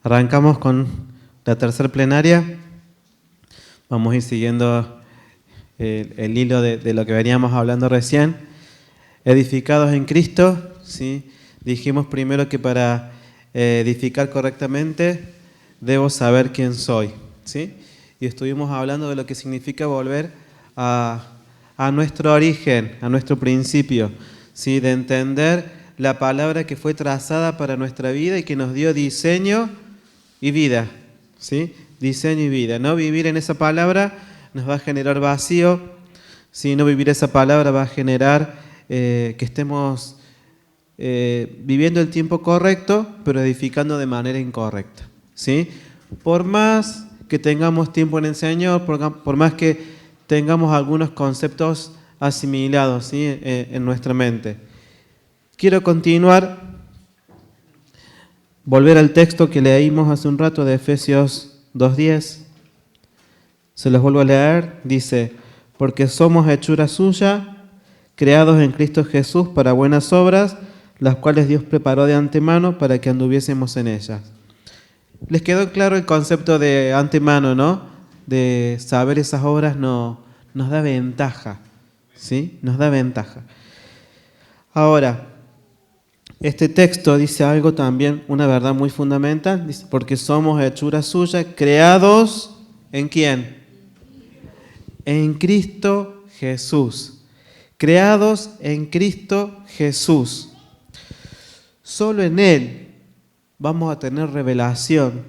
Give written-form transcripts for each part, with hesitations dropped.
Arrancamos con la tercera plenaria. Vamos a ir siguiendo el hilo de lo que veníamos hablando recién. Edificados en Cristo, ¿sí? Dijimos primero que para edificar correctamente debo saber quién soy, ¿sí? Y estuvimos hablando de lo que significa volver a nuestro origen, a nuestro principio, ¿sí? De entender la palabra que fue trazada para nuestra vida y que nos dio diseño y vida, ¿sí? Diseño y vida. No vivir en esa palabra nos va a generar vacío, ¿sí? No vivir esa palabra va a generar que estemos viviendo el tiempo correcto, pero edificando de manera incorrecta, ¿sí? Por más que tengamos tiempo en el Señor, por más que tengamos algunos conceptos asimilados, ¿sí? En nuestra mente. Quiero continuar, volver al texto que leímos hace un rato de Efesios 2:10. Se los vuelvo a leer. Dice: porque somos hechura suya, creados en Cristo Jesús para buenas obras, las cuales Dios preparó de antemano para que anduviésemos en ellas. ¿Les quedó claro el concepto de antemano, no? De saber esas obras nos da ventaja, ¿sí? Nos da ventaja. Ahora, este texto dice algo también, una verdad muy fundamental. Dice: porque somos hechura suya, creados ¿en quién? En Cristo Jesús. Creados en Cristo Jesús. Solo en Él vamos a tener revelación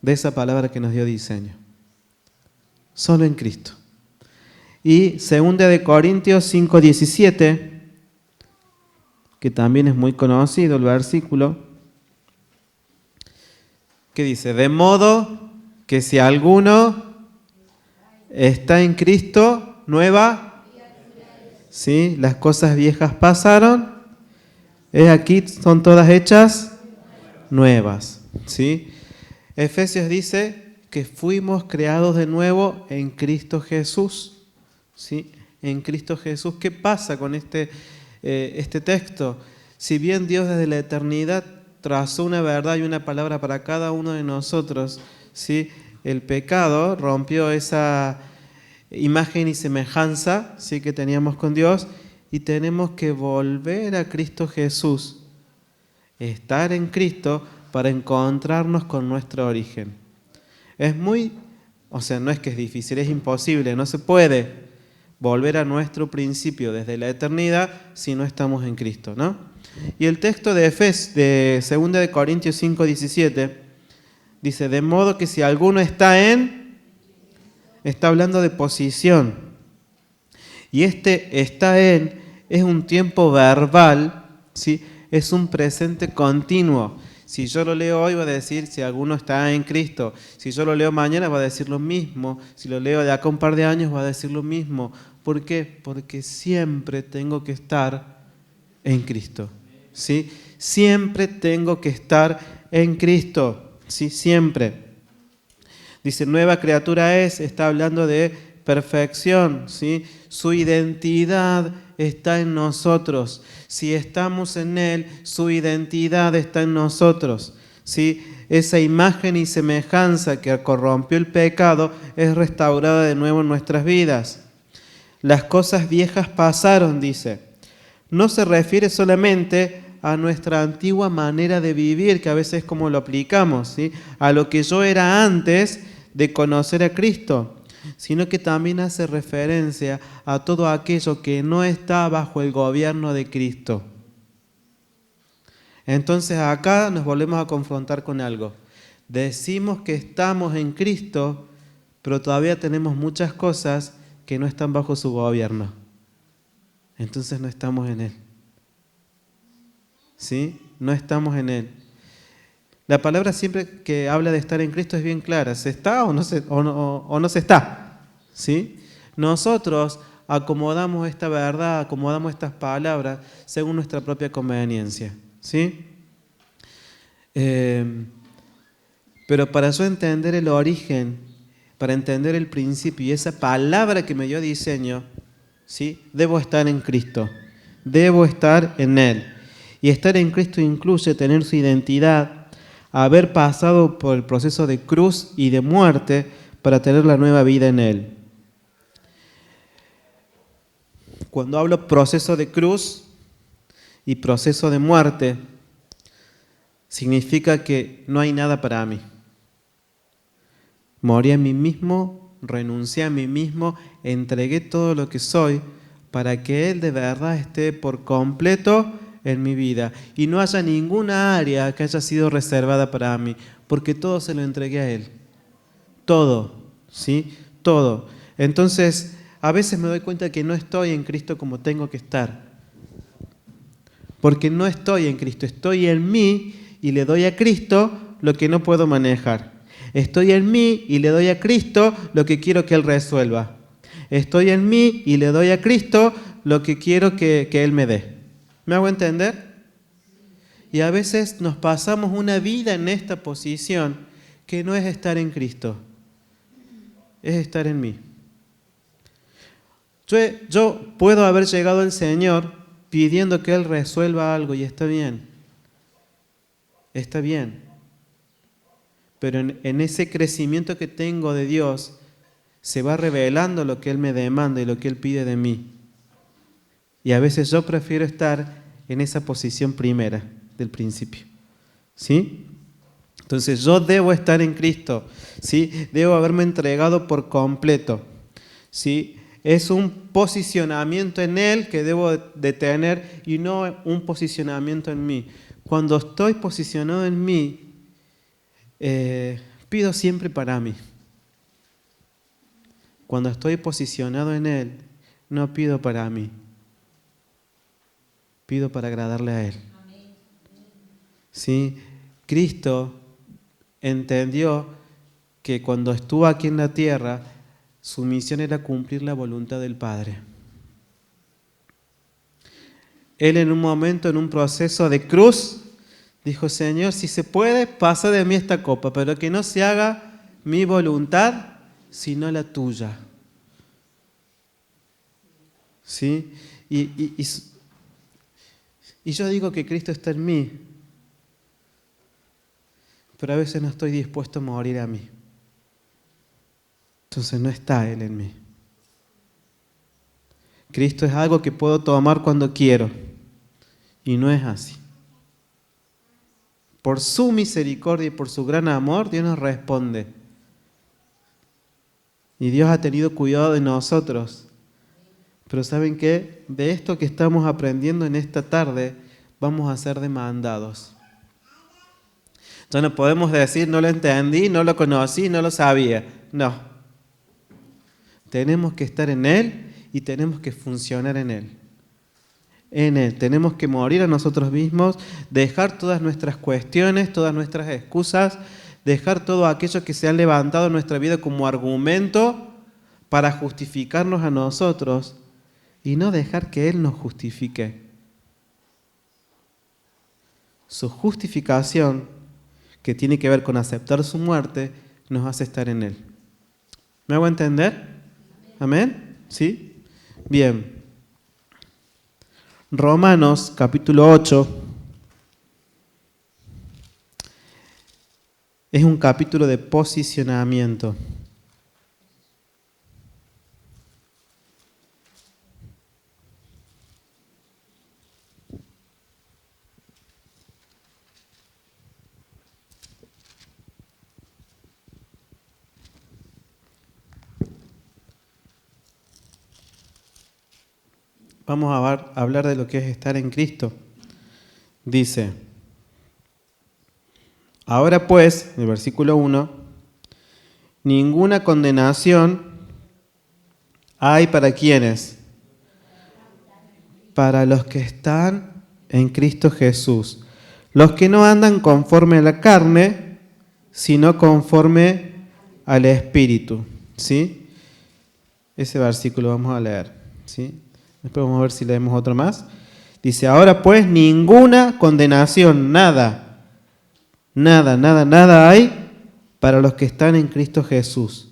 de esa palabra que nos dio diseño. Solo en Cristo. Y 2 Corintios 5:17, que también es muy conocido el versículo, que dice: de modo que si alguno está en Cristo, nueva, ¿sí? Las cosas viejas pasaron, aquí son todas hechas nuevas, ¿sí? Efesios dice que fuimos creados de nuevo en Cristo Jesús, ¿sí? En Cristo Jesús. ¿Qué pasa con este texto? Si bien Dios desde la eternidad trazó una verdad y una palabra para cada uno de nosotros, ¿sí? El pecado rompió esa imagen y semejanza, ¿sí? Que teníamos con Dios, y tenemos que volver a Cristo Jesús, estar en Cristo para encontrarnos con nuestro origen. No es que es difícil, es imposible, no se puede volver a nuestro principio desde la eternidad si no estamos en Cristo, ¿no? Y el texto de 2 Corintios 5:17 dice: de modo que si alguno está hablando de posición. Y está es un tiempo verbal, ¿sí? Es un presente continuo. Si yo lo leo hoy va a decir si alguno está en Cristo. Si yo lo leo mañana va a decir lo mismo. Si lo leo de acá un par de años va a decir lo mismo. ¿Por qué? Porque siempre tengo que estar en Cristo, ¿sí? Siempre tengo que estar en Cristo, ¿sí? Siempre. Dice: nueva criatura está hablando de perfección, ¿sí? Su identidad está en nosotros. Si estamos en Él, su identidad está en nosotros, ¿sí? Esa imagen y semejanza que corrompió el pecado es restaurada de nuevo en nuestras vidas. Las cosas viejas pasaron, dice. No se refiere solamente a nuestra antigua manera de vivir, que a veces es como lo aplicamos, ¿sí? A lo que yo era antes de conocer a Cristo, sino que también hace referencia a todo aquello que no está bajo el gobierno de Cristo. Entonces acá nos volvemos a confrontar con algo. Decimos que estamos en Cristo, pero todavía tenemos muchas cosas que no están bajo su gobierno. Entonces no estamos en Él, ¿sí? No estamos en Él. La palabra siempre que habla de estar en Cristo es bien clara. ¿Se está o no se está? ¿Sí? Nosotros acomodamos esta verdad, acomodamos estas palabras según nuestra propia conveniencia, ¿sí? Pero para yo entender el origen, para entender el principio y esa palabra que me dio diseño, ¿sí? Debo estar en Cristo, debo estar en Él. Y estar en Cristo incluye tener su identidad, haber pasado por el proceso de cruz y de muerte para tener la nueva vida en Él. Cuando hablo proceso de cruz y proceso de muerte, significa que no hay nada para mí. Morí a mí mismo, renuncié a mí mismo, entregué todo lo que soy para que Él de verdad esté por completo en mi vida y no haya ninguna área que haya sido reservada para mí, porque todo se lo entregué a Él. Todo, ¿sí? Todo. Entonces, a veces me doy cuenta que no estoy en Cristo como tengo que estar. Porque no estoy en Cristo, estoy en mí y le doy a Cristo lo que no puedo manejar. Estoy en mí y le doy a Cristo lo que quiero que Él resuelva. Estoy en mí y le doy a Cristo lo que quiero que Él me dé. ¿Me hago entender? Y a veces nos pasamos una vida en esta posición que no es estar en Cristo, es estar en mí. Yo puedo haber llegado al Señor pidiendo que Él resuelva algo y está bien. Está bien. Pero en ese crecimiento que tengo de Dios, se va revelando lo que Él me demanda y lo que Él pide de mí. Y a veces yo prefiero estar en esa posición primera del principio. ¿Sí? Entonces yo debo estar en Cristo. ¿Sí? Debo haberme entregado por completo. ¿Sí? Es un posicionamiento en Él que debo de tener y no un posicionamiento en mí. Cuando estoy posicionado en mí, pido siempre para mí. Cuando estoy posicionado en Él, no pido para mí. Pido para agradarle a Él. ¿Sí? Cristo entendió que cuando estuvo aquí en la tierra, su misión era cumplir la voluntad del Padre. Él en un momento, en un proceso de cruz, dijo: Señor, si se puede, pasa de mí esta copa, pero que no se haga mi voluntad, sino la tuya. ¿Sí? Y yo digo que Cristo está en mí, pero a veces no estoy dispuesto a morir a mí. Entonces no está Él en mí. Cristo es algo que puedo tomar cuando quiero, y no es así. Por su misericordia y por su gran amor, Dios nos responde. Y Dios ha tenido cuidado de nosotros. Pero ¿saben qué? De esto que estamos aprendiendo en esta tarde, vamos a ser demandados. Ya no podemos decir: no lo entendí, no lo conocí, no lo sabía. No. Tenemos que estar en Él y tenemos que funcionar en Él. En Él. Tenemos que morir a nosotros mismos, dejar todas nuestras cuestiones, todas nuestras excusas, dejar todo aquello que se ha levantado en nuestra vida como argumento para justificarnos a nosotros y no dejar que Él nos justifique. Su justificación, que tiene que ver con aceptar su muerte, nos hace estar en Él. ¿Me hago entender? ¿Amén? ¿Sí? Bien. Romanos capítulo 8 es un capítulo de posicionamiento. Vamos a hablar de lo que es estar en Cristo. Dice: ahora pues, el versículo 1, ninguna condenación hay para quienes, para los que están en Cristo Jesús, los que no andan conforme a la carne, sino conforme al Espíritu. ¿Sí? Ese versículo vamos a leer. ¿Sí? Después vamos a ver si leemos otro más. Dice: ahora pues ninguna condenación, nada hay para los que están en Cristo Jesús.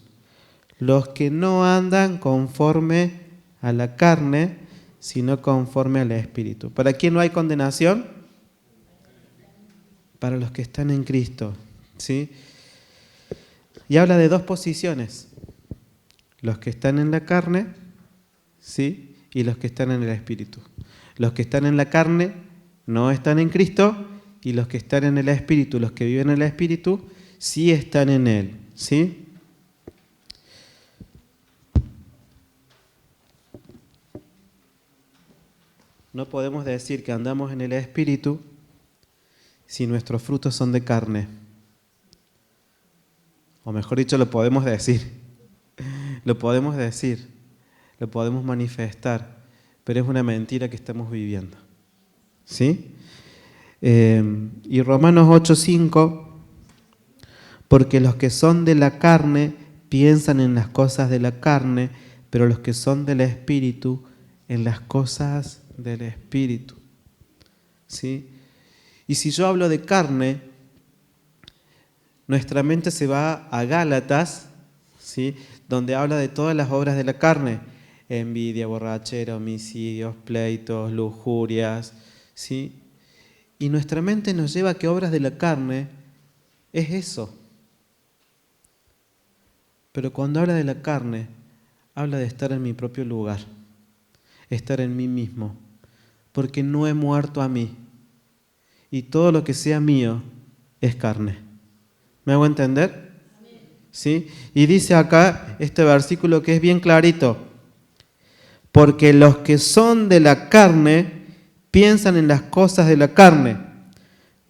Los que no andan conforme a la carne, sino conforme al Espíritu. ¿Para quién no hay condenación? para los que están en Cristo, ¿sí? Y habla de dos posiciones, los que están en la carne, ¿sí? Y los que están en el Espíritu. Los que están en la carne no están en Cristo, y los que están en el Espíritu, los que viven en el Espíritu, sí están en Él, ¿sí? No podemos decir que andamos en el Espíritu si nuestros frutos son de carne. O mejor dicho, lo podemos decir. Lo podemos decir, lo podemos manifestar, pero es una mentira que estamos viviendo. ¿Sí? Y Romanos 8:5, porque los que son de la carne piensan en las cosas de la carne, pero los que son del Espíritu en las cosas del Espíritu. ¿Sí? Y si yo hablo de carne, nuestra mente se va a Gálatas, ¿sí? Donde habla de todas las obras de la carne: envidia, borrachera, homicidios, pleitos, lujurias, ¿sí? Y nuestra mente nos lleva a que obras de la carne es eso. Pero cuando habla de la carne, habla de estar en mi propio lugar, estar en mí mismo, porque no he muerto a mí, y todo lo que sea mío es carne. ¿Me hago entender? ¿Sí? Y dice acá este versículo que es bien clarito: porque los que son de la carne piensan en las cosas de la carne,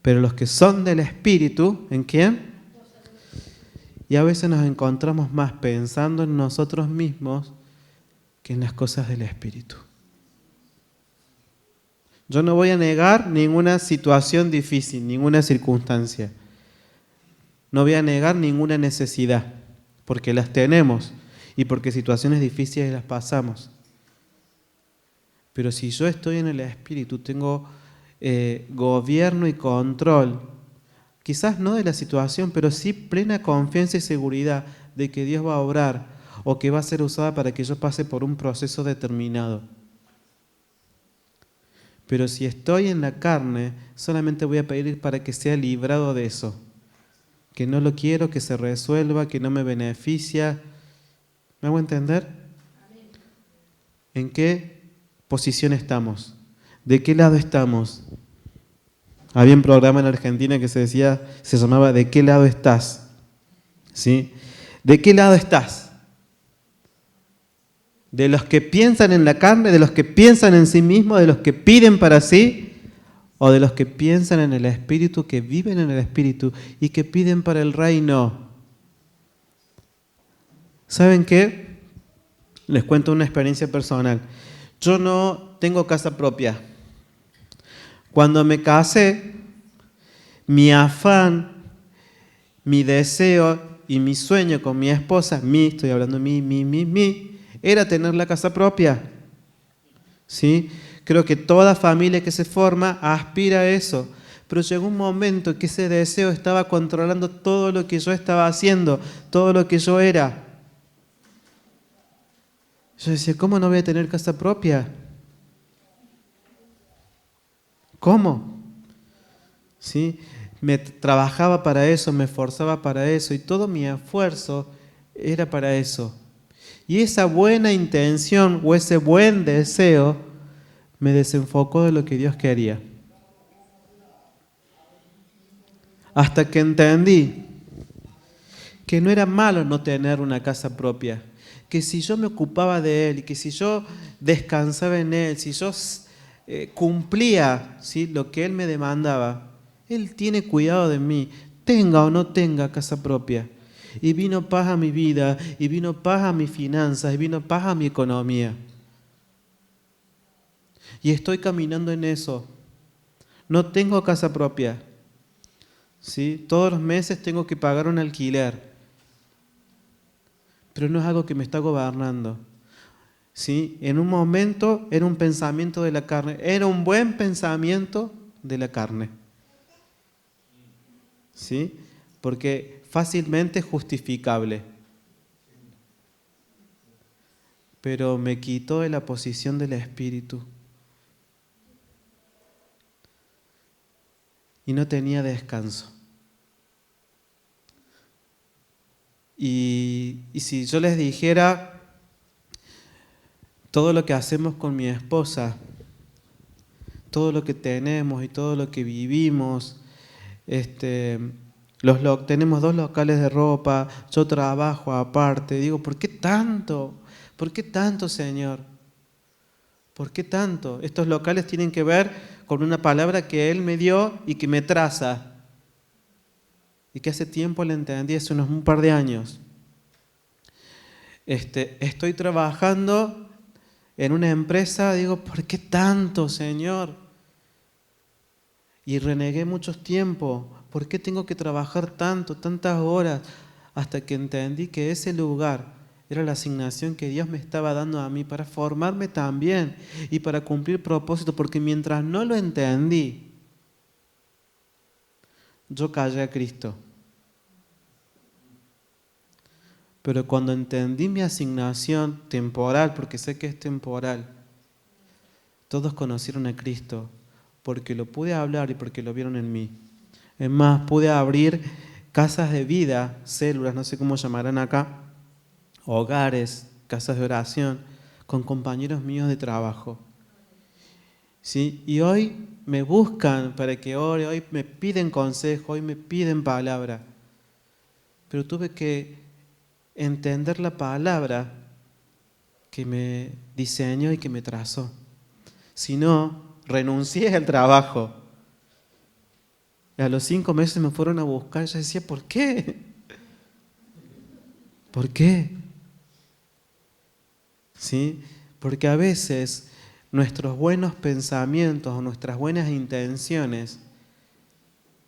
pero los que son del Espíritu, ¿en quién? Y a veces nos encontramos más pensando en nosotros mismos que en las cosas del Espíritu. Yo no voy a negar ninguna situación difícil, ninguna circunstancia. No voy a negar ninguna necesidad, porque las tenemos y porque situaciones difíciles las pasamos. Pero si yo estoy en el Espíritu, tengo gobierno y control, quizás no de la situación, pero sí plena confianza y seguridad de que Dios va a obrar o que va a ser usada para que yo pase por un proceso determinado. Pero si estoy en la carne, solamente voy a pedir para que sea librado de eso, que no lo quiero, que se resuelva, que no me beneficia. ¿Me hago entender? ¿En qué posición estamos? ¿De qué lado estamos? Había un programa en Argentina que se llamaba ¿De qué lado estás? ¿Sí? ¿De qué lado estás? ¿De los que piensan en la carne, de los que piensan en sí mismos, de los que piden para sí, o de los que piensan en el Espíritu, que viven en el Espíritu y que piden para el reino? ¿Saben qué? Les cuento una experiencia personal. Yo no tengo casa propia. Cuando me casé, mi afán, mi deseo y mi sueño con mi esposa, estoy hablando de mí, era tener la casa propia. ¿Sí? Creo que toda familia que se forma aspira a eso. Pero llegó un momento que ese deseo estaba controlando todo lo que yo estaba haciendo, todo lo que yo era. Yo decía, ¿cómo no voy a tener casa propia? ¿Cómo? ¿Sí? Me trabajaba para eso, me esforzaba para eso y todo mi esfuerzo era para eso. Y esa buena intención o ese buen deseo me desenfocó de lo que Dios quería. Hasta que entendí que no era malo no tener una casa propia, que si yo me ocupaba de Él, y que si yo descansaba en Él, si yo cumplía, ¿sí?, lo que Él me demandaba, Él tiene cuidado de mí, tenga o no tenga casa propia. Y vino paz a mi vida, y vino paz a mis finanzas, y vino paz a mi economía. Y estoy caminando en eso. No tengo casa propia, ¿sí? Todos los meses tengo que pagar un alquiler, pero no es algo que me está gobernando. ¿Sí? En un momento era un pensamiento de la carne, era un buen pensamiento de la carne. ¿Sí? Porque fácilmente justificable. Pero me quitó de la posición del Espíritu. y no tenía descanso. Y si yo les dijera todo lo que hacemos con mi esposa, todo lo que tenemos y todo lo que vivimos, tenemos 2 locales de ropa, yo trabajo aparte, digo, ¿por qué tanto? ¿Por qué tanto, Señor? ¿Por qué tanto? Estos locales tienen que ver con una palabra que Él me dio y que me traza. Y que hace tiempo la entendí, hace un par de años. Estoy trabajando en una empresa, digo, ¿por qué tanto, Señor? Y renegué mucho tiempo. ¿Por qué tengo que trabajar tantas horas? Hasta que entendí que ese lugar era la asignación que Dios me estaba dando a mí para formarme también y para cumplir propósito, porque mientras no lo entendí, yo callé a Cristo. Pero cuando entendí mi asignación temporal, porque sé que es temporal, todos conocieron a Cristo, porque lo pude hablar y porque lo vieron en mí. Es más, pude abrir casas de vida, células, no sé cómo llamarán acá, hogares, casas de oración, con compañeros míos de trabajo. ¿Sí? Y hoy me buscan para que ore, hoy me piden consejo, hoy me piden palabra. Pero tuve que entender la palabra que me diseñó y que me trazó. Si no, renuncié al trabajo. Y a los 5 meses me fueron a buscar y yo decía, ¿por qué? ¿Por qué? ¿Sí? Porque a veces nuestros buenos pensamientos o nuestras buenas intenciones,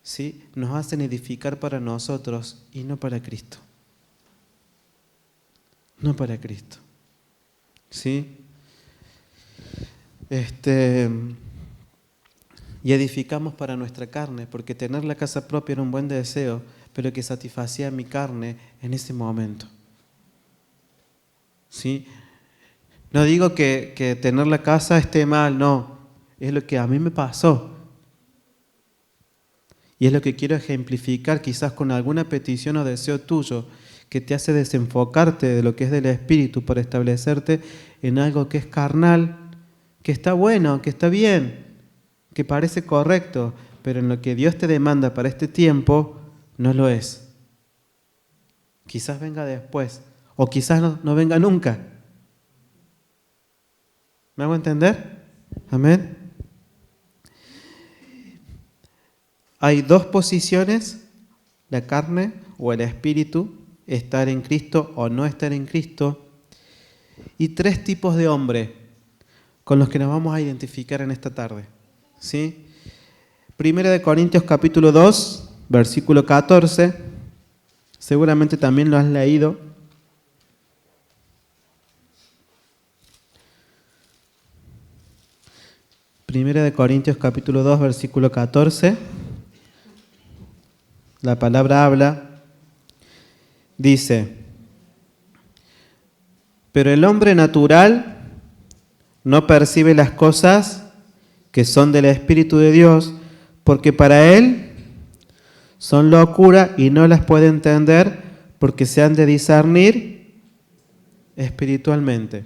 ¿sí?, nos hacen edificar para nosotros y no para Cristo. No para Cristo. ¿Sí? Y edificamos para nuestra carne, porque tener la casa propia era un buen deseo, pero que satisfacía mi carne en ese momento. ¿Sí? No digo que tener la casa esté mal, no. Es lo que a mí me pasó. Y es lo que quiero ejemplificar quizás con alguna petición o deseo tuyo que te hace desenfocarte de lo que es del Espíritu para establecerte en algo que es carnal, que está bueno, que está bien, que parece correcto, pero en lo que Dios te demanda para este tiempo no lo es. Quizás venga después, o quizás no venga nunca. ¿Me hago entender? Amén. Hay 2 posiciones, la carne o el espíritu, estar en Cristo o no estar en Cristo, y 3 tipos de hombre con los que nos vamos a identificar en esta tarde. ¿Sí? 1 Corintios capítulo 2, versículo 14, seguramente también lo has leído. 1 Corintios capítulo 2, versículo 14. La palabra habla, dice, pero el hombre natural no percibe las cosas que son del Espíritu de Dios, porque para él son locura y no las puede entender porque se han de discernir espiritualmente.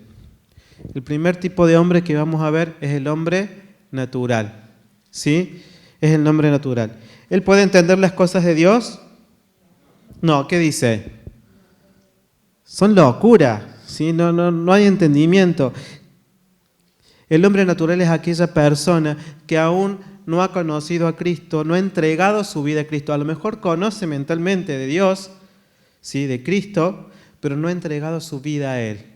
El primer tipo de hombre que vamos a ver es el hombre natural. ¿Sí? Es el hombre natural. ¿Él puede entender las cosas de Dios? No, ¿qué dice? Son locura, ¿sí? No hay entendimiento. El hombre natural es aquella persona que aún no ha conocido a Cristo, no ha entregado su vida a Cristo. A lo mejor conoce mentalmente de Dios, ¿sí?, de Cristo, pero no ha entregado su vida a Él.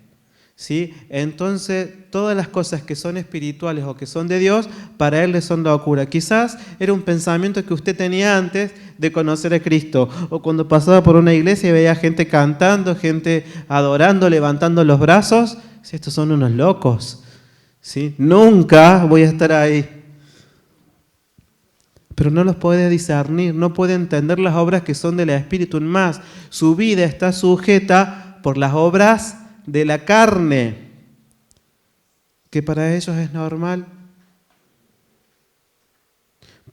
¿Sí? Entonces, todas las cosas que son espirituales o que son de Dios, para él le son locura. Quizás era un pensamiento que usted tenía antes de conocer a Cristo, o cuando pasaba por una iglesia y veía gente cantando, gente adorando, levantando los brazos. ¿Sí? Estos son unos locos. ¿Sí? Nunca voy a estar ahí. Pero no los puede discernir, no puede entender las obras que son del Espíritu. En más, su vida está sujeta por las obras de la carne, que para ellos es normal.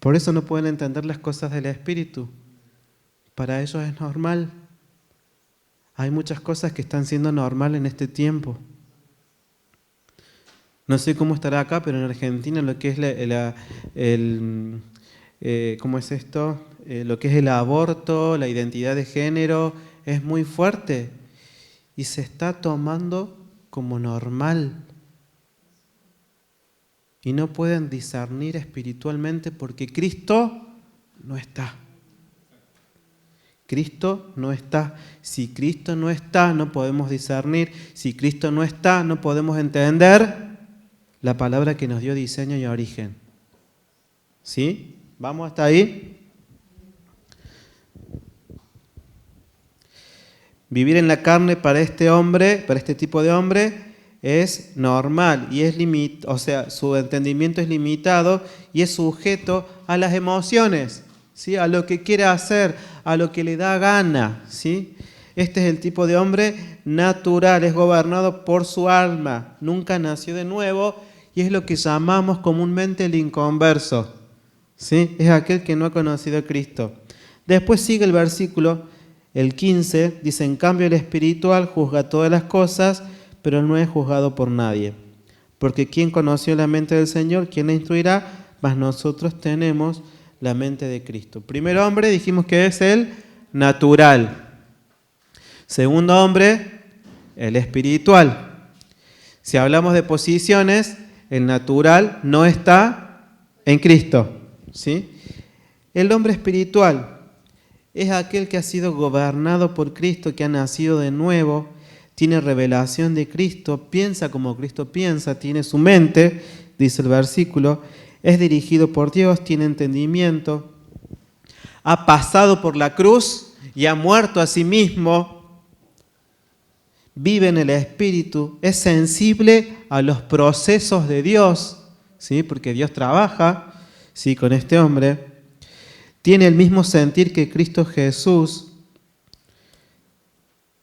Por eso no pueden entender las cosas del Espíritu. Para ellos es normal. Hay muchas cosas que están siendo normal en este tiempo. No sé cómo estará acá, pero en Argentina lo que es ¿cómo es esto? Lo que es el aborto, la identidad de género, es muy fuerte y se está tomando como normal. Y no pueden discernir espiritualmente porque Cristo no está. Cristo no está. Si Cristo no está, no podemos discernir. Si Cristo no está, no podemos entender la palabra que nos dio diseño y origen. ¿Sí? ¿Vamos hasta ahí? Vivir en la carne para este hombre, para este tipo de hombre, es normal y es o sea, su entendimiento es limitado y es sujeto a las emociones, ¿sí? A lo que quiere hacer, a lo que le da gana, ¿sí? Este es el tipo de hombre natural, es gobernado por su alma, nunca nació de nuevo y es lo que llamamos comúnmente el inconverso, ¿sí? Es aquel que no ha conocido a Cristo. Después sigue el versículo, el 15, dice: en cambio el espiritual juzga todas las cosas, pero no es juzgado por nadie. Porque ¿quién conoció la mente del Señor? ¿Quién la instruirá? Mas nosotros tenemos la mente de Cristo. Primer hombre dijimos que es el natural. Segundo hombre, el espiritual. Si hablamos de posiciones, el natural no está en Cristo, ¿sí? El hombre espiritual es aquel que ha sido gobernado por Cristo, que ha nacido de nuevo, tiene revelación de Cristo, piensa como Cristo piensa, tiene su mente, dice el versículo, es dirigido por Dios, tiene entendimiento, ha pasado por la cruz y ha muerto a sí mismo, vive en el Espíritu, es sensible a los procesos de Dios, ¿sí? Porque Dios trabaja, ¿sí? Con este hombre, tiene el mismo sentir que Cristo Jesús.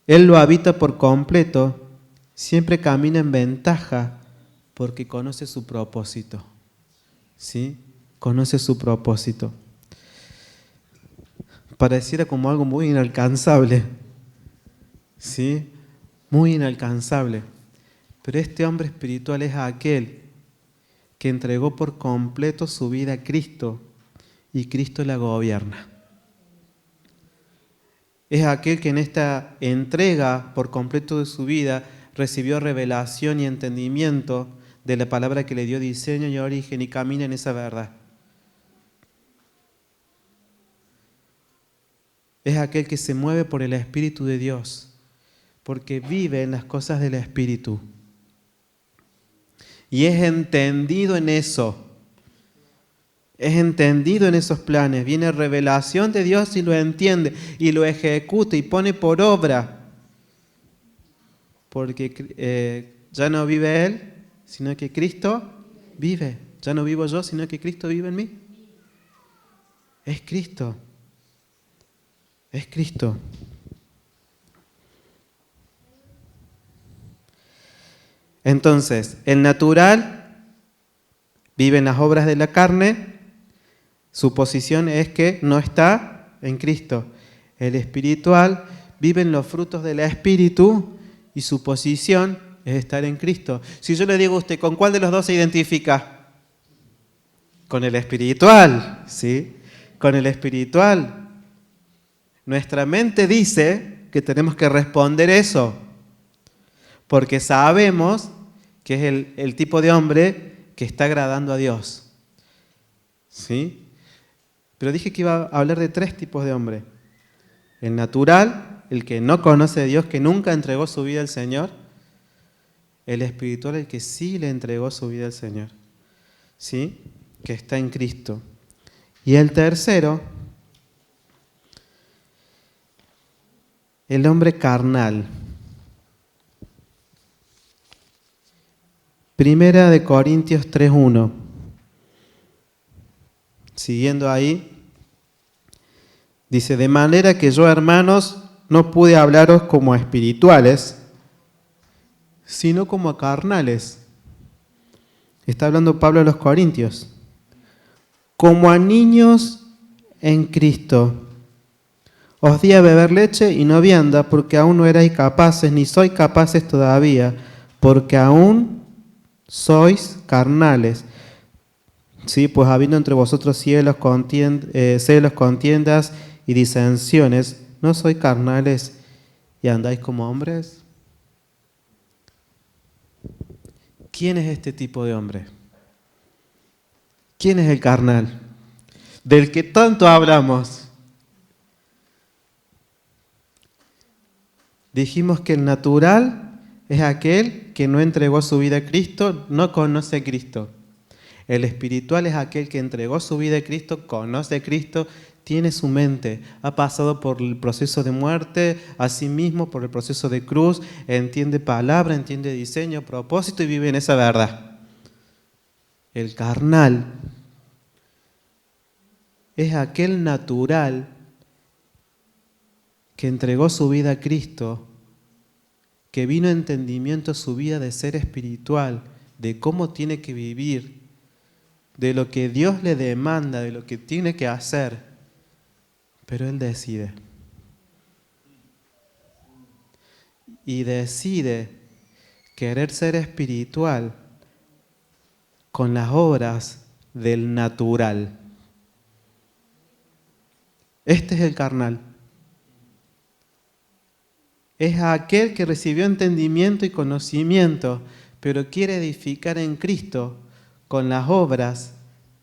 Él lo habita por completo, siempre camina en ventaja porque conoce su propósito. ¿Sí? Conoce su propósito. Pareciera como algo muy inalcanzable. ¿Sí? Muy inalcanzable. Pero este hombre espiritual es aquel que entregó por completo su vida a Cristo y Cristo la gobierna. Es aquel que en esta entrega por completo de su vida recibió revelación y entendimiento de la palabra que le dio diseño y origen y camina en esa verdad. Es aquel que se mueve por el Espíritu de Dios, porque vive en las cosas del Espíritu. Y es entendido en eso. Es entendido en esos planes, viene revelación de Dios y lo entiende, y lo ejecuta y pone por obra. Porque ya no vive Él, sino que Cristo vive. Ya no vivo yo, sino que Cristo vive en mí. Es Cristo. Es Cristo. Entonces, el natural vive en las obras de la carne. Su posición es que no está en Cristo. El espiritual vive en los frutos del Espíritu y su posición es estar en Cristo. Si yo le digo a usted, ¿con cuál de los dos se identifica? Con el espiritual, ¿sí? Con el espiritual. Nuestra mente dice que tenemos que responder eso, porque sabemos que es el tipo de hombre que está agradando a Dios, ¿sí? Pero dije que iba a hablar de 3 tipos de hombre. El natural, el que no conoce a Dios, que nunca entregó su vida al Señor. El espiritual, el que sí le entregó su vida al Señor, ¿sí? Que está en Cristo. Y el tercero, el hombre carnal. Primera de Corintios 3:1. Siguiendo ahí, dice: de manera que yo, hermanos, no pude hablaros como a espirituales, sino como a carnales. Está hablando Pablo a los Corintios. como a niños en Cristo. Os di a beber leche y no vianda, porque aún no erais capaces, ni sois capaces todavía, porque aún sois carnales. Sí, pues habiendo entre vosotros celos, contiendas y disensiones, ¿no sois carnales y andáis como hombres? ¿Quién es este tipo de hombre? ¿Quién es el carnal? Del que tanto hablamos. Dijimos que el natural es aquel que no entregó su vida a Cristo, no conoce a Cristo. El espiritual es aquel que entregó su vida a Cristo, conoce a Cristo, tiene su mente, ha pasado por el proceso de muerte, a sí mismo por el proceso de cruz, entiende palabra, entiende diseño, propósito y vive en esa verdad. El carnal es aquel natural que entregó su vida a Cristo, que vino a entendimiento su vida de ser espiritual, de cómo tiene que vivir, de lo que Dios le demanda, de lo que tiene que hacer, pero él decide. Y decide querer ser espiritual con las obras del natural. Este es el carnal. Es aquel que recibió entendimiento y conocimiento, pero quiere edificar en Cristo con las obras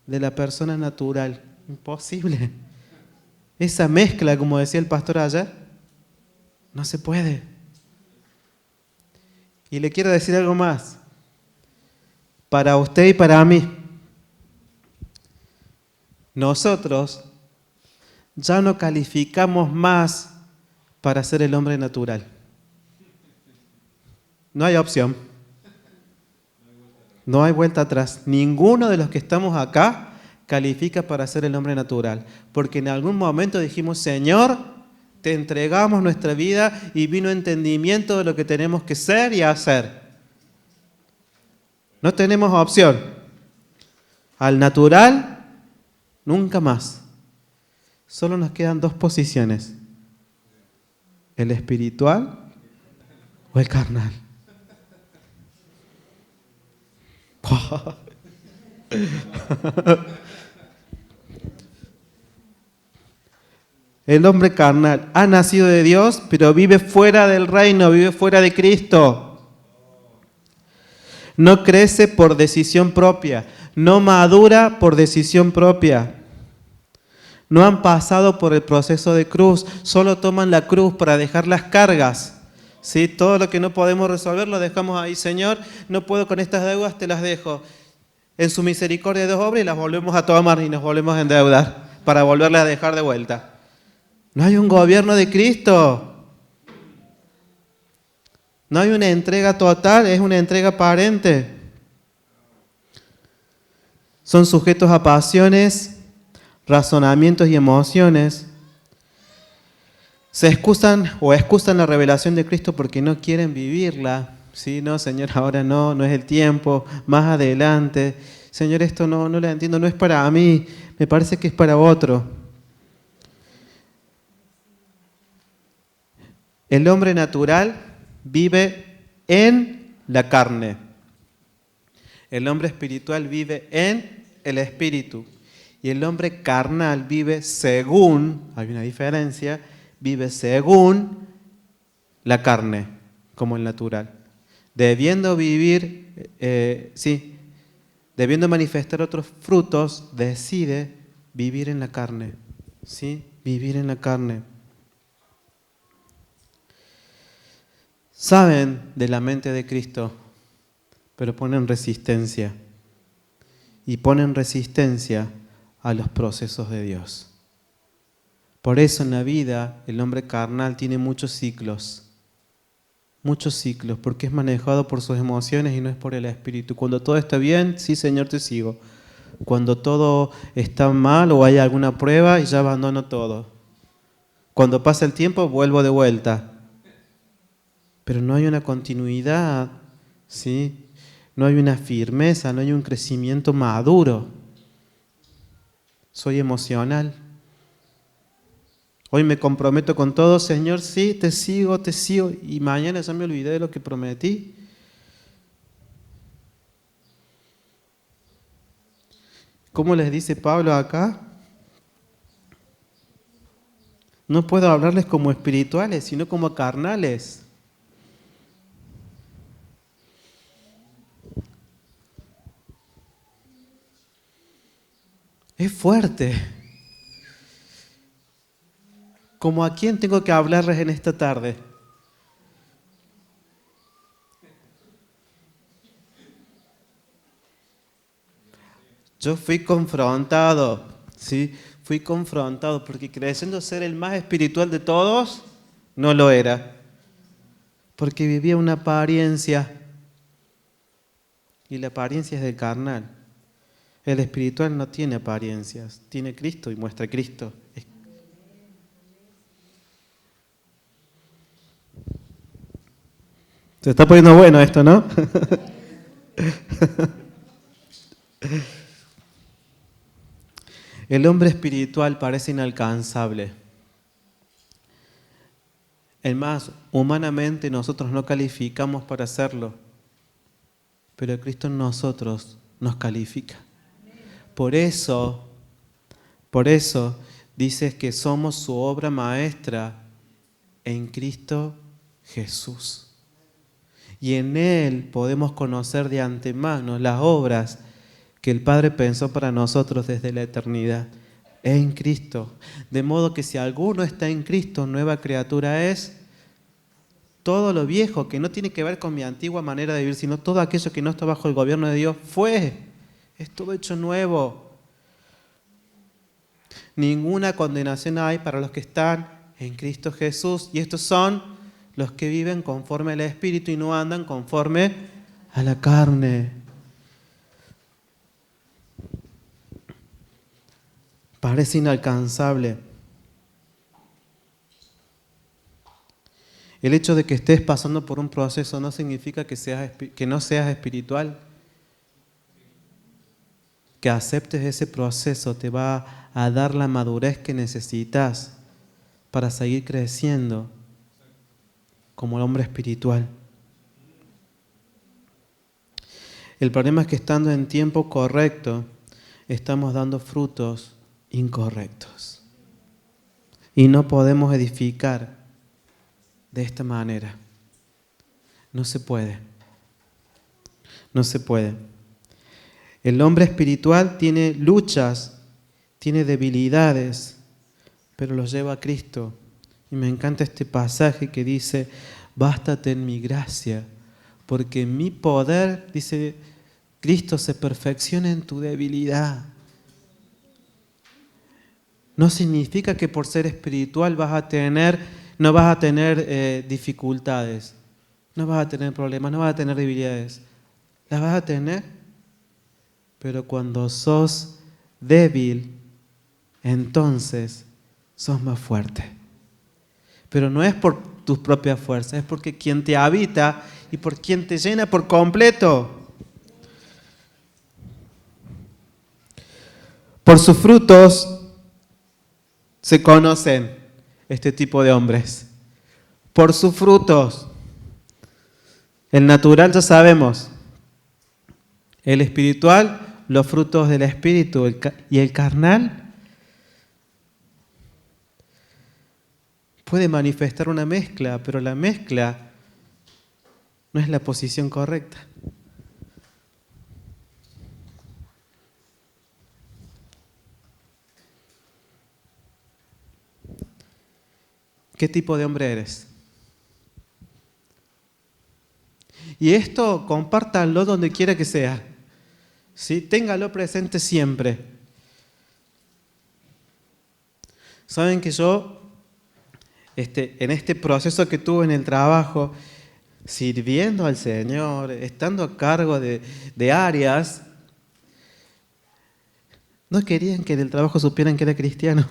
de la persona natural. Imposible. Esa mezcla, como decía el pastor ayer, no se puede. Y le quiero decir algo más. Para usted y para mí, nosotros ya no calificamos más para ser el hombre natural. No hay opción. No hay vuelta atrás. Ninguno de los que estamos acá califica para ser el hombre natural. Porque en algún momento dijimos, Señor, te entregamos nuestra vida y vino entendimiento de lo que tenemos que ser y hacer. No tenemos opción. Al natural, nunca más. Solo nos quedan dos posiciones. El espiritual o el carnal. El hombre carnal ha nacido de Dios, pero vive fuera del reino, vive fuera de Cristo. No crece por decisión propia, no madura por decisión propia. No han pasado por el proceso de cruz, solo toman la cruz para dejar las cargas. ¿Sí? Todo lo que no podemos resolver lo dejamos ahí. Señor, no puedo con estas deudas, te las dejo. En su misericordia de obra y las volvemos a tomar y nos volvemos a endeudar para volverlas a dejar de vuelta. No hay un gobierno de Cristo. No hay una entrega total, es una entrega aparente. Son sujetos a pasiones, razonamientos y emociones. Se excusan la revelación de Cristo porque no quieren vivirla. Sí, no, Señor, ahora no es el tiempo, más adelante. Señor, esto no lo entiendo, no es para mí, me parece que es para otro. El hombre natural vive en la carne. El hombre espiritual vive en el espíritu. Y el hombre carnal vive según, hay una diferencia, vive según la carne, como el natural. Debiendo vivir, debiendo manifestar otros frutos, decide vivir en la carne. ¿Sí? Vivir en la carne. Saben de la mente de Cristo, pero ponen resistencia. Y ponen resistencia a los procesos de Dios. Por eso en la vida el hombre carnal tiene muchos ciclos, porque es manejado por sus emociones y no es por el espíritu. Cuando todo está bien, sí, Señor, te sigo. Cuando todo está mal o hay alguna prueba, ya abandono todo. Cuando pasa el tiempo, vuelvo de vuelta. Pero no hay una continuidad, ¿sí? No hay una firmeza, no hay un crecimiento maduro. Soy emocional. Hoy me comprometo con todo, Señor, sí, te sigo, y mañana ya me olvidé de lo que prometí. ¿Cómo les dice Pablo acá? No puedo hablarles como espirituales, sino como carnales. Es fuerte. ¿Como a quién tengo que hablarles en esta tarde? Yo fui confrontado, ¿sí? Fui confrontado porque creyendo ser el más espiritual de todos, no lo era. Porque vivía una apariencia y la apariencia es del carnal. El espiritual no tiene apariencias, tiene Cristo y muestra a Cristo. Se está poniendo bueno esto, ¿no? El hombre espiritual parece inalcanzable. Es más, humanamente nosotros no calificamos para hacerlo, pero Cristo en nosotros nos califica. Por eso dices que somos su obra maestra en Cristo Jesús. Y en Él podemos conocer de antemano las obras que el Padre pensó para nosotros desde la eternidad, en Cristo. De modo que si alguno está en Cristo, nueva criatura es. Todo lo viejo, que no tiene que ver con mi antigua manera de vivir, sino todo aquello que no está bajo el gobierno de Dios, es todo hecho nuevo. Ninguna condenación hay para los que están en Cristo Jesús. Y estos son los que viven conforme al Espíritu y no andan conforme a la carne. Parece inalcanzable. El hecho de que estés pasando por un proceso no significa que no seas espiritual. Que aceptes ese proceso te va a dar la madurez que necesitas para seguir creciendo como el hombre espiritual. El problema es que estando en tiempo correcto, estamos dando frutos incorrectos. Y no podemos edificar de esta manera. No se puede. No se puede. El hombre espiritual tiene luchas, tiene debilidades, pero los lleva a Cristo. Y me encanta este pasaje que dice, bástate en mi gracia, porque mi poder, dice Cristo, se perfecciona en tu debilidad. No significa que por ser espiritual no vas a tener dificultades, no vas a tener problemas, no vas a tener debilidades. Las vas a tener, pero cuando sos débil, entonces sos más fuerte. Pero no es por tus propias fuerzas, es porque quien te habita y por quien te llena por completo. Por sus frutos se conocen este tipo de hombres. Por sus frutos. El natural ya sabemos. El espiritual, los frutos del espíritu. Y el carnal puede manifestar una mezcla, pero la mezcla no es la posición correcta. ¿Qué tipo de hombre eres? Y esto compártanlo donde quiera que sea. ¿Sí? Téngalo presente siempre. Saben que yo, en este proceso que tuve en el trabajo, sirviendo al Señor, estando a cargo de áreas, no querían que del trabajo supieran que era cristiano.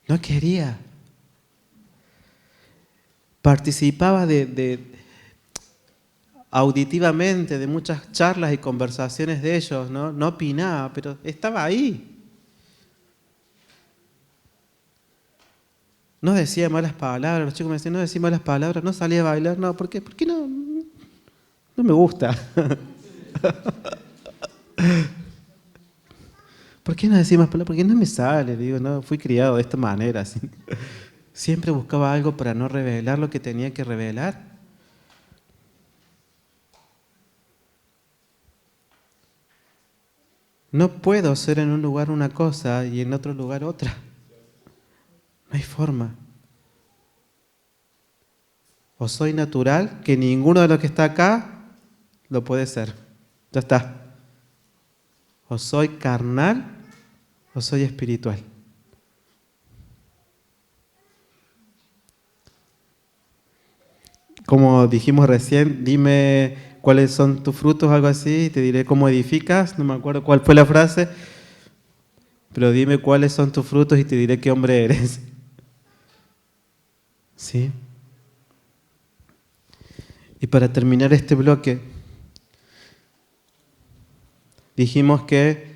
No quería. Participaba auditivamente de muchas charlas y conversaciones de ellos, ¿no? No opinaba, pero estaba ahí. No decía malas palabras, los chicos me decían, no decía malas palabras, no salía a bailar, no, ¿por qué? Porque no me gusta. ¿Por qué no decía más palabras? Porque no me sale, digo, no, fui criado de esta manera, así. Siempre buscaba algo para no revelar lo que tenía que revelar. No puedo ser en un lugar una cosa y en otro lugar otra. No hay forma. O soy natural, que ninguno de los que está acá lo puede ser. Ya está. O soy carnal o soy espiritual. Como dijimos recién, dime cuáles son tus frutos, algo así, y te diré cómo edificas. No me acuerdo cuál fue la frase, pero dime cuáles son tus frutos y te diré qué hombre eres. ¿Sí? Y para terminar este bloque, dijimos que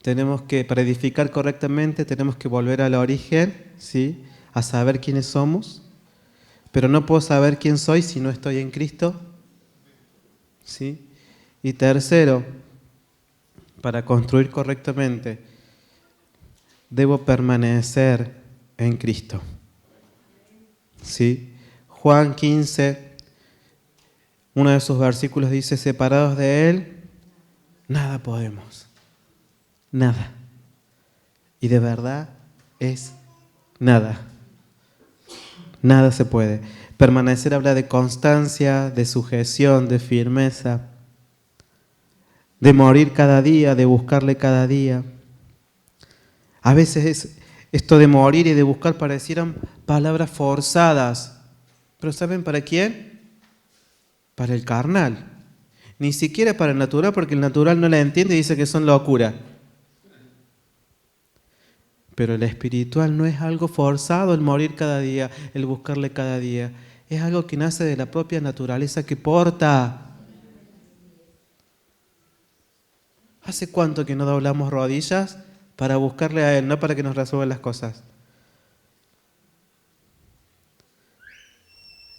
tenemos que, para edificar correctamente, tenemos que volver al origen, ¿sí? A saber quiénes somos. Pero no puedo saber quién soy si no estoy en Cristo. ¿Sí? Y tercero, para construir correctamente, debo permanecer en Cristo. ¿Sí? Juan 15, uno de sus versículos dice, separados de Él, nada podemos. Nada. Y de verdad es nada. Nada se puede. Permanecer habla de constancia, de sujeción, de firmeza, de morir cada día, de buscarle cada día. A veces esto de morir y de buscar parecieran palabras forzadas. ¿Pero saben para quién? Para el carnal. Ni siquiera para el natural, porque el natural no la entiende y dice que son locura. Pero el espiritual no es algo forzado el morir cada día, el buscarle cada día. Es algo que nace de la propia naturaleza que porta. ¿Hace cuánto que no doblamos rodillas para buscarle a Él, no para que nos resuelva las cosas?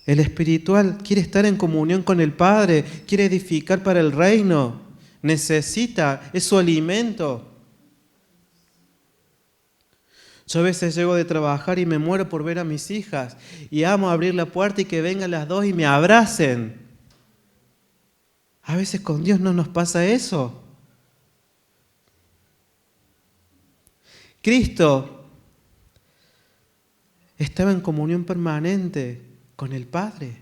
El espiritual quiere estar en comunión con el Padre, quiere edificar para el reino, necesita, es su alimento. Yo a veces llego de trabajar y me muero por ver a mis hijas y amo abrir la puerta y que vengan las dos y me abracen. A veces con Dios no nos pasa eso. Cristo estaba en comunión permanente con el Padre.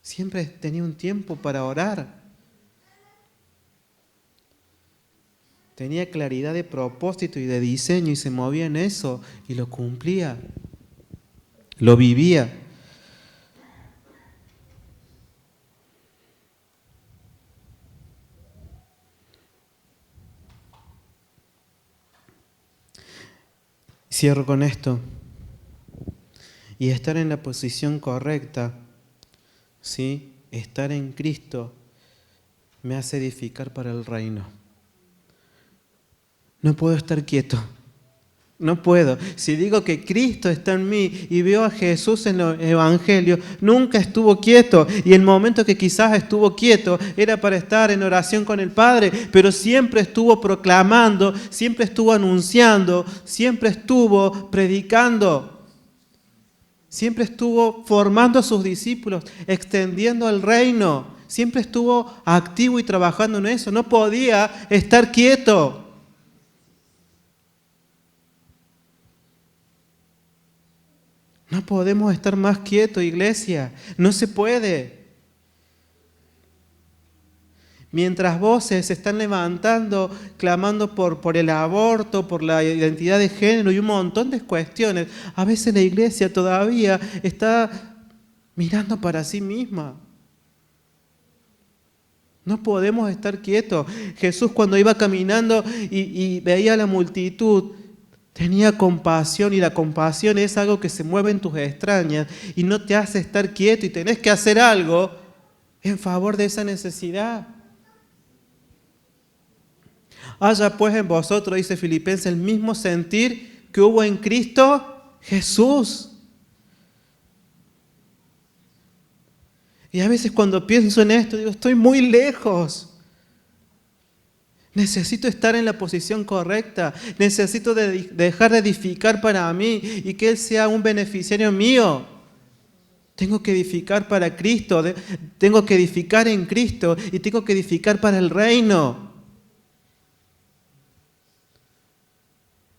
Siempre tenía un tiempo para orar. Tenía claridad de propósito y de diseño y se movía en eso y lo cumplía, lo vivía. Cierro con esto. Y estar en la posición correcta, ¿sí? Estar en Cristo me hace edificar para el reino. No puedo estar quieto. No puedo. Si digo que Cristo está en mí y veo a Jesús en el Evangelio, nunca estuvo quieto. Y el momento que quizás estuvo quieto era para estar en oración con el Padre, pero siempre estuvo proclamando, siempre estuvo anunciando, siempre estuvo predicando, siempre estuvo formando a sus discípulos, extendiendo el reino, siempre estuvo activo y trabajando en eso. No podía estar quieto. No podemos estar más quietos, iglesia. No se puede. Mientras voces se están levantando, clamando por el aborto, por la identidad de género y un montón de cuestiones, a veces la iglesia todavía está mirando para sí misma. No podemos estar quietos. Jesús cuando iba caminando y veía a la multitud, Tenía compasión, y la compasión es algo que se mueve en tus entrañas y no te hace estar quieto, y tenés que hacer algo en favor de esa necesidad. Haya pues en vosotros, dice Filipenses, el mismo sentir que hubo en Cristo Jesús. Y a veces cuando pienso en esto, digo, estoy muy lejos. Necesito estar en la posición correcta. Necesito dejar de edificar para mí y que Él sea un beneficiario mío. Tengo que edificar para Cristo. Tengo que edificar en Cristo y tengo que edificar para el reino.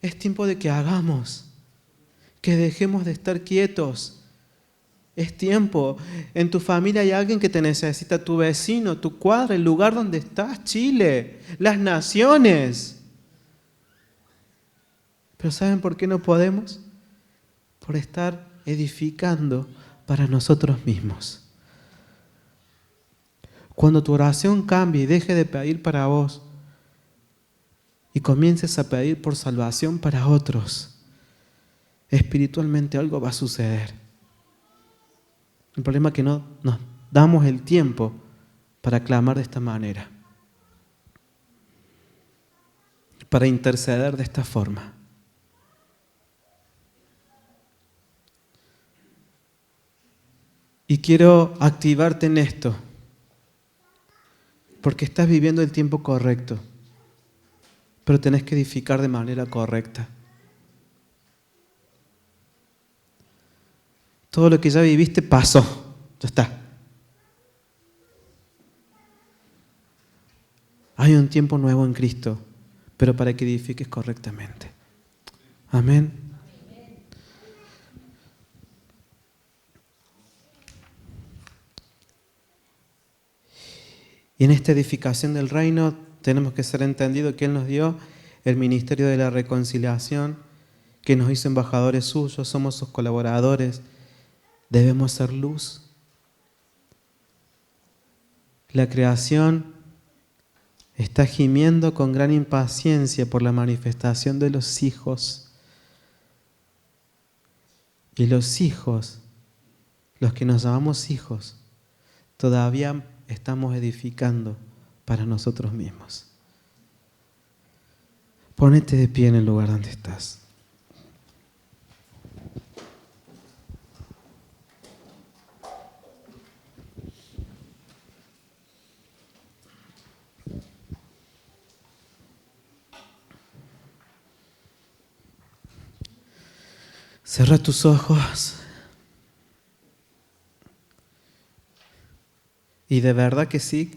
Es tiempo de que hagamos, que dejemos de estar quietos. Es tiempo. En tu familia hay alguien que te necesita, tu vecino, tu cuadra, el lugar donde estás, Chile, las naciones. Pero ¿saben por qué no podemos? Por estar edificando para nosotros mismos. Cuando tu oración cambie y deje de pedir para vos y comiences a pedir por salvación para otros, espiritualmente algo va a suceder. El problema es que no nos damos el tiempo para clamar de esta manera, para interceder de esta forma. Y quiero activarte en esto, porque estás viviendo el tiempo correcto, pero tenés que edificar de manera correcta. Todo lo que ya viviste pasó, ya está. Hay un tiempo nuevo en Cristo, pero para que edifiques correctamente. Amén. Y en esta edificación del reino tenemos que ser entendido que Él nos dio el ministerio de la reconciliación, que nos hizo embajadores suyos, somos sus colaboradores. Debemos ser luz. La creación está gimiendo con gran impaciencia por la manifestación de los hijos. Y los hijos, los que nos llamamos hijos, todavía estamos edificando para nosotros mismos. Ponete de pie en el lugar donde estás. Cierra tus ojos. Y de verdad que sí,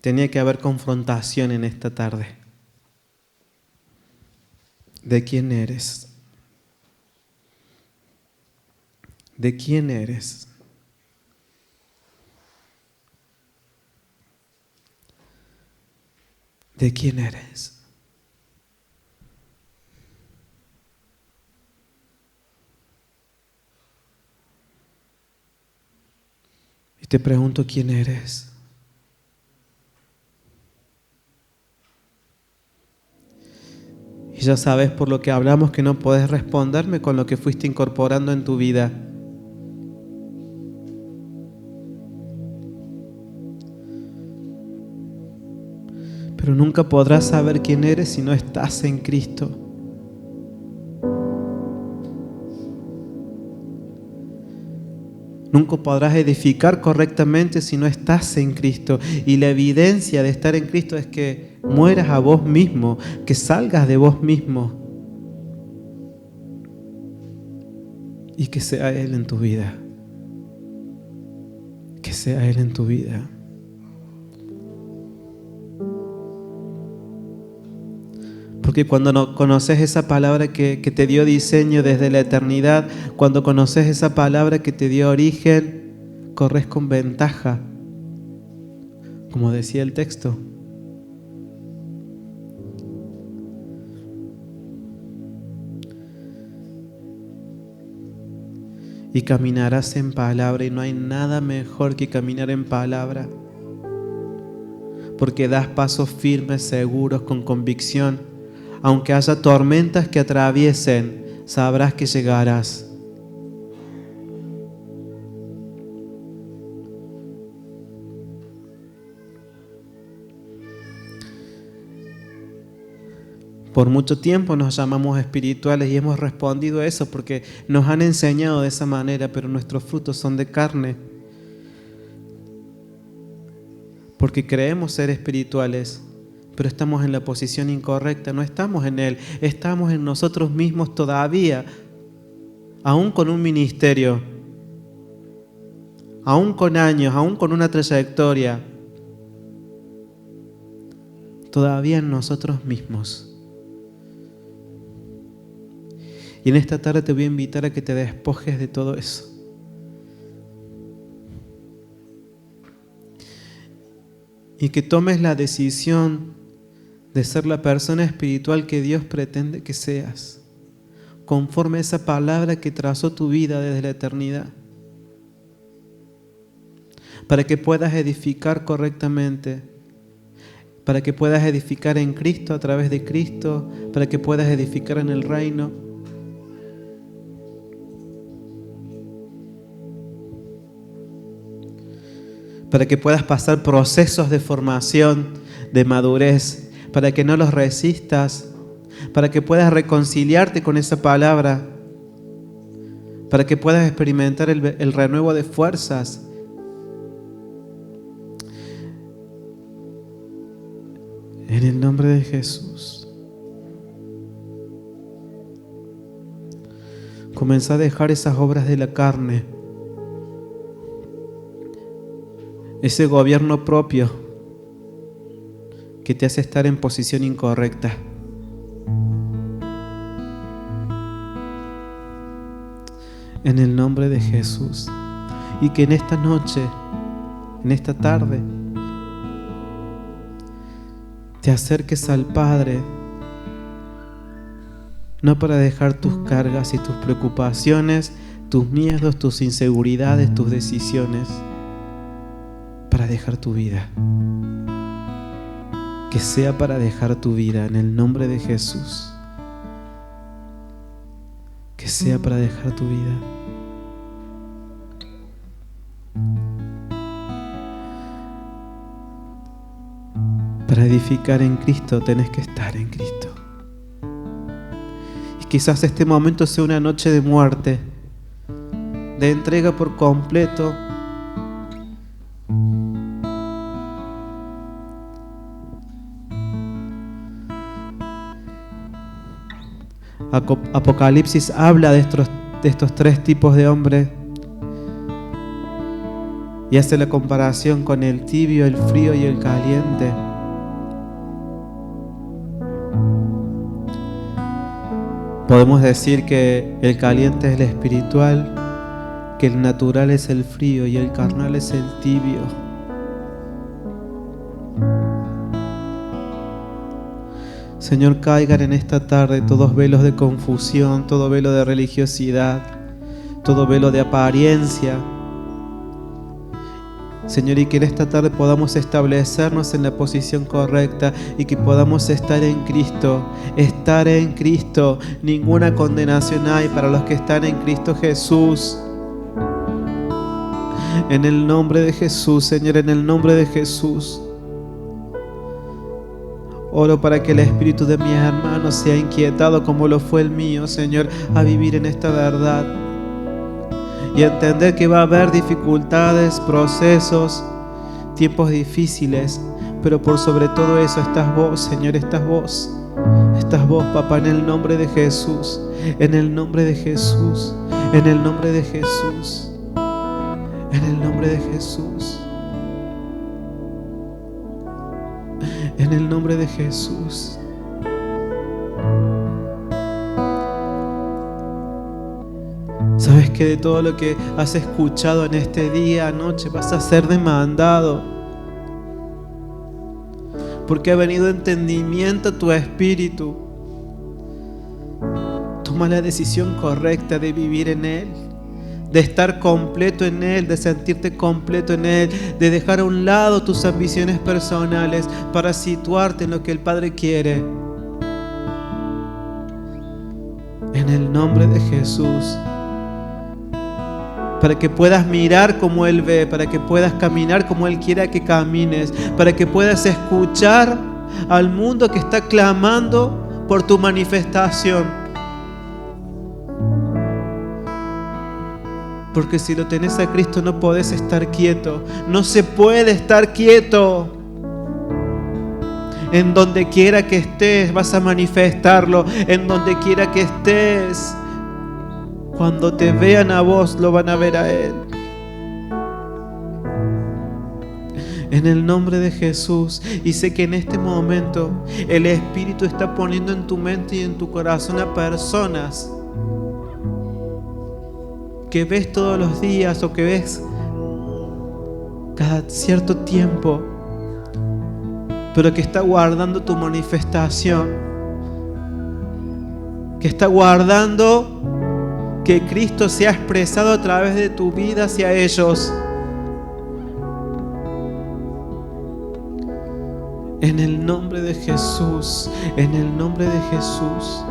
tenía que haber confrontación en esta tarde. ¿De quién eres? ¿De quién eres? ¿De quién eres? Y te pregunto, ¿quién eres? Y ya sabes por lo que hablamos que no podés responderme con lo que fuiste incorporando en tu vida. Pero nunca podrás saber quién eres si no estás en Cristo. Nunca podrás edificar correctamente si no estás en Cristo. Y la evidencia de estar en Cristo es que mueras a vos mismo, que salgas de vos mismo y que sea Él en tu vida. Que sea Él en tu vida. Porque cuando no conoces esa palabra que te dio diseño desde la eternidad, cuando conoces esa palabra que te dio origen, corres con ventaja, como decía el texto. Y caminarás en palabra, y no hay nada mejor que caminar en palabra, porque das pasos firmes, seguros, con convicción, Aunque haya tormentas que atraviesen, sabrás que llegarás. Por mucho tiempo nos llamamos espirituales y hemos respondido a eso porque nos han enseñado de esa manera, pero nuestros frutos son de carne. Porque creemos ser espirituales, pero estamos en la posición incorrecta, no estamos en Él, estamos en nosotros mismos todavía, aún con un ministerio, aún con años, aún con una trayectoria, todavía en nosotros mismos. Y en esta tarde te voy a invitar a que te despojes de todo eso. Y que tomes la decisión de ser la persona espiritual que Dios pretende que seas, conforme a esa palabra que trazó tu vida desde la eternidad, para que puedas edificar correctamente, para que puedas edificar en Cristo, a través de Cristo, para que puedas edificar en el reino. Para que puedas pasar procesos de formación, de madurez, para que no los resistas, para que puedas reconciliarte con esa palabra, para que puedas experimentar el renuevo de fuerzas. En el nombre de Jesús. Comenzá a dejar esas obras de la carne, ese gobierno propio que te hace estar en posición incorrecta. En el nombre de Jesús. Y que en esta noche, en esta tarde, te acerques al Padre, no para dejar tus cargas y tus preocupaciones, tus miedos, tus inseguridades, tus decisiones, para dejar tu vida. Que sea para dejar tu vida en el nombre de Jesús. Que sea para dejar tu vida. Para edificar en Cristo tenés que estar en Cristo. Y quizás este momento sea una noche de muerte, de entrega por completo. Apocalipsis habla de estos tres tipos de hombres y hace la comparación con el tibio, el frío y el caliente. Podemos decir que el caliente es el espiritual, que el natural es el frío y el carnal es el tibio. Señor, caigan en esta tarde todos velos de confusión, todo velo de religiosidad, todo velo de apariencia. Señor, y que en esta tarde podamos establecernos en la posición correcta y que podamos estar en Cristo. Estar en Cristo. Ninguna condenación hay para los que están en Cristo Jesús. En el nombre de Jesús, Señor, en el nombre de Jesús. Oro para que el espíritu de mis hermanos sea inquietado como lo fue el mío, Señor, a vivir en esta verdad. Y entender que va a haber dificultades, procesos, tiempos difíciles, pero por sobre todo eso estás vos, Señor, estás vos. Estás vos, papá, en el nombre de Jesús, en el nombre de Jesús, en el nombre de Jesús, en el nombre de Jesús. En el nombre de Jesús. Sabes que de todo lo que has escuchado en este día, anoche, vas a ser demandado. Porque ha venido entendimiento a tu espíritu. Toma la decisión correcta de vivir en Él, de estar completo en Él, de sentirte completo en Él, de dejar a un lado tus ambiciones personales para situarte en lo que el Padre quiere. En el nombre de Jesús. Para que puedas mirar como Él ve, para que puedas caminar como Él quiera que camines, para que puedas escuchar al mundo que está clamando por tu manifestación. Porque si lo tenés a Cristo no podés estar quieto, no se puede estar quieto. En donde quiera que estés vas a manifestarlo, en donde quiera que estés. Cuando te vean a vos, lo van a ver a Él. En el nombre de Jesús. Y sé que en este momento el Espíritu está poniendo en tu mente y en tu corazón a personas que ves todos los días o que ves cada cierto tiempo, pero que está guardando tu manifestación, que está guardando que Cristo sea expresado a través de tu vida hacia ellos. En el nombre de Jesús, en el nombre de Jesús,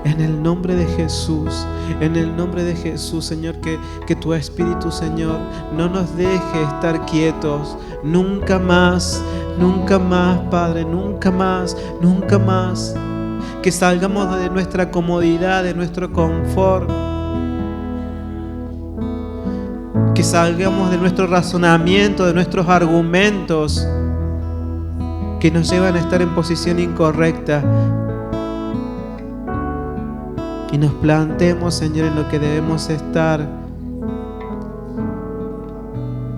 en el nombre de Jesús, en el nombre de Jesús, Señor, que tu Espíritu, Señor, no nos deje estar quietos, nunca más, Padre, nunca más, nunca más. Que salgamos de nuestra comodidad, de nuestro confort. Que salgamos de nuestro razonamiento, de nuestros argumentos que nos llevan a estar en posición incorrecta. Y nos plantemos, Señor, en lo que debemos estar.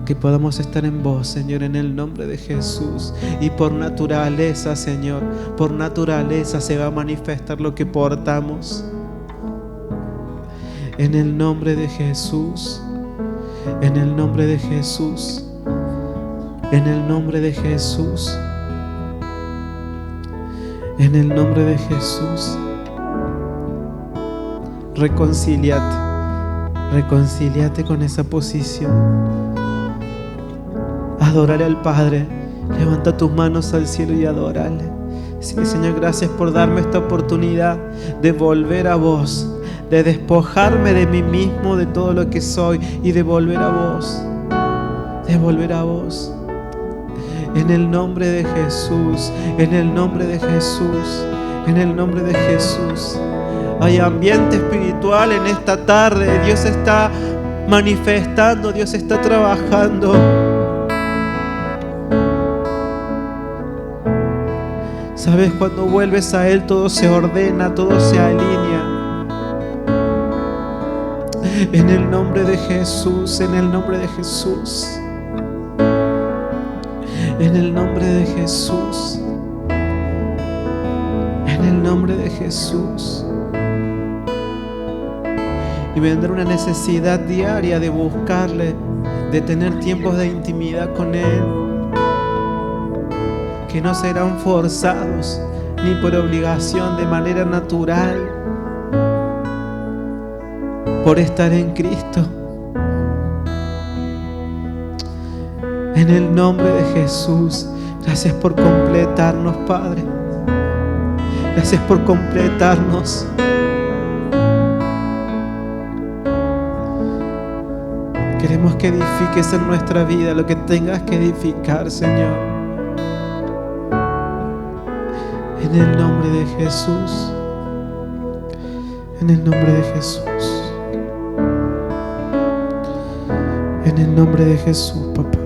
Que podamos estar en vos, Señor, en el nombre de Jesús. Y por naturaleza, Señor, por naturaleza se va a manifestar lo que portamos. En el nombre de Jesús. En el nombre de Jesús. En el nombre de Jesús. En el nombre de Jesús. Reconcíliate con esa posición. Adórale al Padre. Levanta tus manos al cielo y adórale. Sí, Señor, gracias por darme esta oportunidad de volver a vos, de despojarme de mí mismo, de todo lo que soy, y de volver a vos. De volver a vos. En el nombre de Jesús. En el nombre de Jesús. En el nombre de Jesús. Hay ambiente espiritual en esta tarde. Dios está manifestando, Dios está trabajando. Sabes, cuando vuelves a Él todo se ordena, todo se alinea. En el nombre de Jesús, en el nombre de Jesús. En el nombre de Jesús. En el nombre de Jesús. Y vendrá una necesidad diaria de buscarle, de tener tiempos de intimidad con Él, que no serán forzados ni por obligación, de manera natural, por estar en Cristo. En el nombre de Jesús, gracias por completarnos, Padre. Gracias por completarnos. Queremos que edifiques en nuestra vida lo que tengas que edificar, Señor. En el nombre de Jesús. En el nombre de Jesús. En el nombre de Jesús, papá.